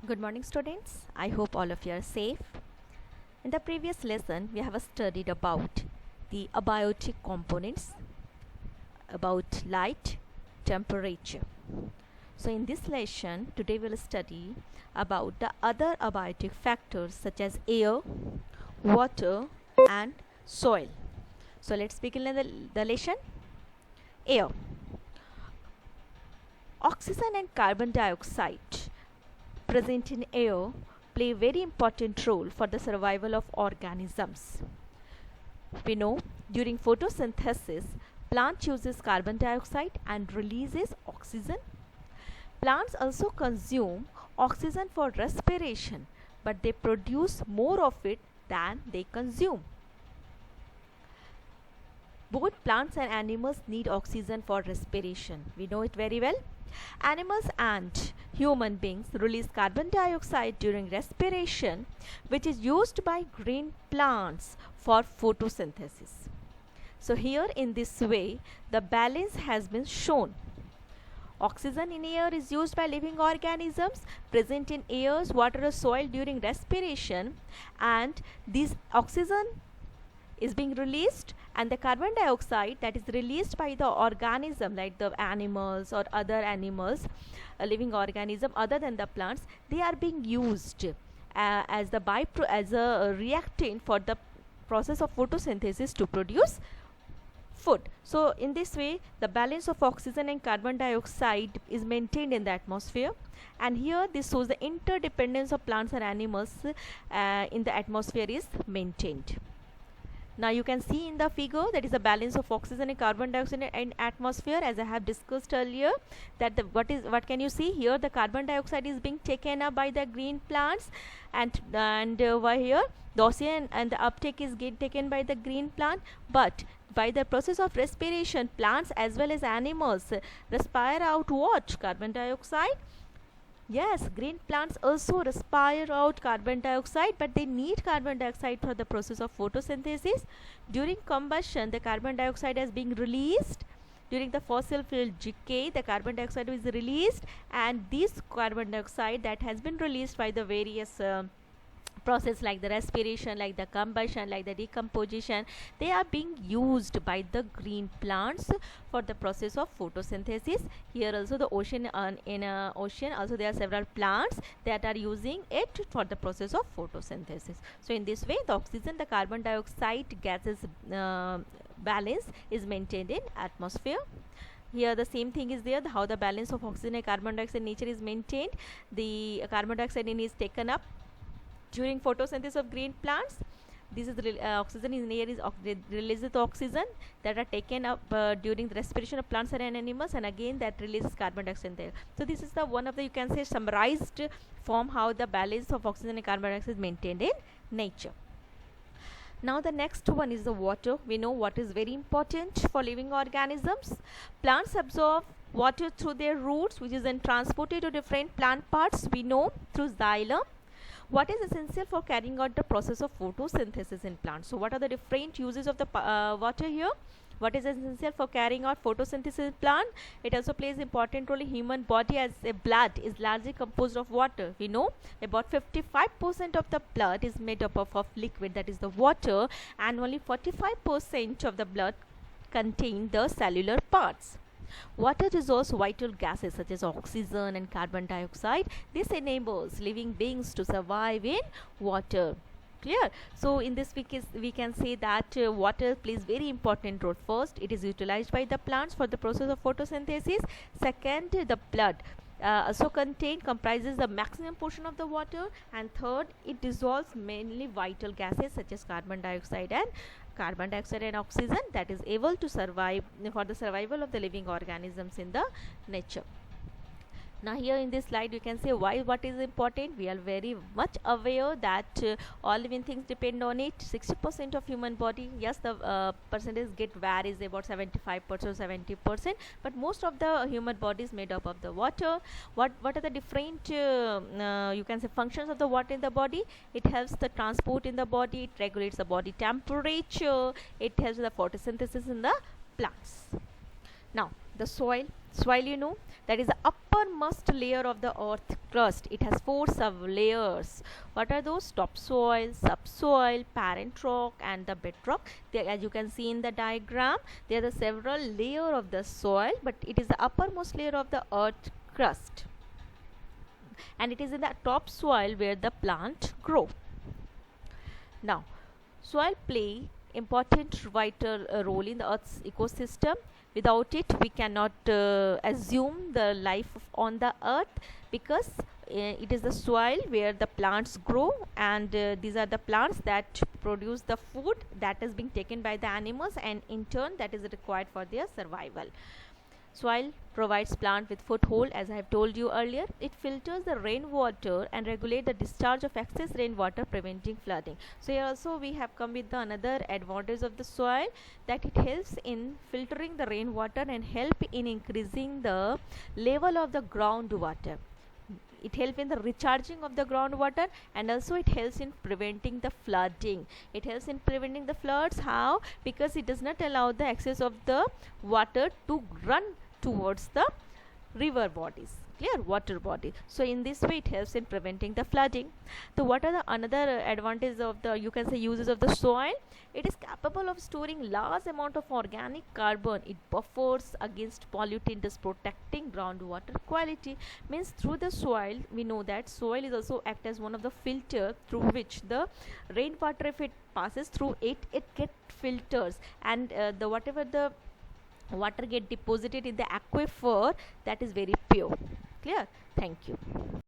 Good morning, students. I hope all of you are safe. In the previous lesson, we have studied about the abiotic components, about light, temperature. So in this lesson, today we'll study about the other abiotic factors such as air, water and soil. So let's begin the lesson. Air. Oxygen and carbon dioxide present in air play a very important role for the survival of organisms. We know during photosynthesis, plant uses carbon dioxide and releases oxygen. Plants also consume oxygen for respiration, but they produce more of it than they consume. Both plants and animals need oxygen for respiration. We know it very well. Animals and human beings release carbon dioxide during respiration, which is used by green plants for photosynthesis. So here in this way, the balance has been shown. Oxygen in air is used by living organisms present in air, water or soil during respiration, and this oxygen is being released, and the carbon dioxide that is released by the organism like the animals or other animals, a living organism other than the plants, they are being used as a reactant for the process of photosynthesis to produce food. So in this way, the balance of oxygen and carbon dioxide is maintained in the atmosphere, and here this shows the interdependence of plants and animals in the atmosphere is maintained. Now you can see in the figure that is the balance of oxygen and carbon dioxide in atmosphere, as I have discussed earlier, that what can you see here? The carbon dioxide is being taken up by the green plants, and over here the oxygen and the uptake is taken by the green plant, but by the process of respiration, plants as well as animals respire out what? Carbon dioxide. Yes, green plants also respire out carbon dioxide, but they need carbon dioxide for the process of photosynthesis. During combustion, the carbon dioxide is being released. During the fossil fuel decay, the carbon dioxide is released, and this carbon dioxide that has been released by the various process like the respiration, like the combustion, like the decomposition, they are being used by the green plants for the process of photosynthesis. Here also the ocean, in ocean also there are several plants that are using it for the process of photosynthesis. So in this way, the oxygen, the carbon dioxide gases balance is maintained in atmosphere. Here the same thing is there, how the balance of oxygen and carbon dioxide nature is maintained. The carbon dioxide is taken up during photosynthesis of green plants. This is oxygen in air is releases the oxygen that are taken up during the respiration of plants and animals, and again that releases carbon dioxide there. So this is the one of the, you can say, summarized form how the balance of oxygen and carbon dioxide is maintained in nature. Now the next one is the water. We know water is very important for living organisms. Plants absorb water through their roots, which is then transported to different plant parts. We know through xylem. What is essential for carrying out the process of photosynthesis in plants? So what are the different uses of the water here? What is essential for carrying out photosynthesis in plant? It also plays important role in human body, as a blood is largely composed of water. We know about 55% of the blood is made up of liquid, that is the water, and only 45% of the blood contain the cellular parts. Water dissolves vital gases such as oxygen and carbon dioxide. This enables living beings to survive in water. Clear? So in this we can say that water plays very important role. First, it is utilized by the plants for the process of photosynthesis. Second, the blood also comprises the maximum portion of the water, and third, it dissolves mainly vital gases such as carbon dioxide and oxygen that is able to survive for the survival of the living organisms in the nature. Now here in this slide you can say why what is important. We are very much aware that all living things depend on it. 60% of human body, yes, the percentage varies about 75% or 70%, but most of the human body is made up of the water. What are the different you can say functions of the water in the body? It helps the transport in the body, it regulates the body temperature, it helps the photosynthesis in the plants. Now the soil. Soil, you know, that is the uppermost layer of the earth crust. It has four sub layers. What are those? Topsoil, subsoil, parent rock, and the bedrock. There, as you can see in the diagram, there are several layers of the soil, but it is the uppermost layer of the earth crust, and it is in the topsoil where the plant grow. Now, soil play important vital role in the earth's ecosystem. Without it, we cannot assume the life on the earth, because it is the soil where the plants grow, and these are the plants that produce the food that is being taken by the animals, and in turn that is required for their survival. Soil provides plant with foothold, as I have told you earlier. It filters the rainwater and regulate the discharge of excess rainwater, preventing flooding. So here also we have come with the another advantage of the soil, that it helps in filtering the rainwater and help in increasing the level of the groundwater. It helps in the recharging of the groundwater, and also it helps in preventing the flooding. It helps in preventing the floods. How? Because it does not allow the excess of the water to run towards the river bodies, clear, water body. So in this way it helps in preventing the flooding. So what are the another advantages of the, you can say, uses of the soil? It is capable of storing large amount of organic carbon. It buffers against pollutants, protecting groundwater quality. Means through the soil, we know that soil is also act as one of the filter through which the rainwater, if it passes through it, it get filters, and the whatever the water get deposited in the aquifer, that is very pure. Clear? Thank you.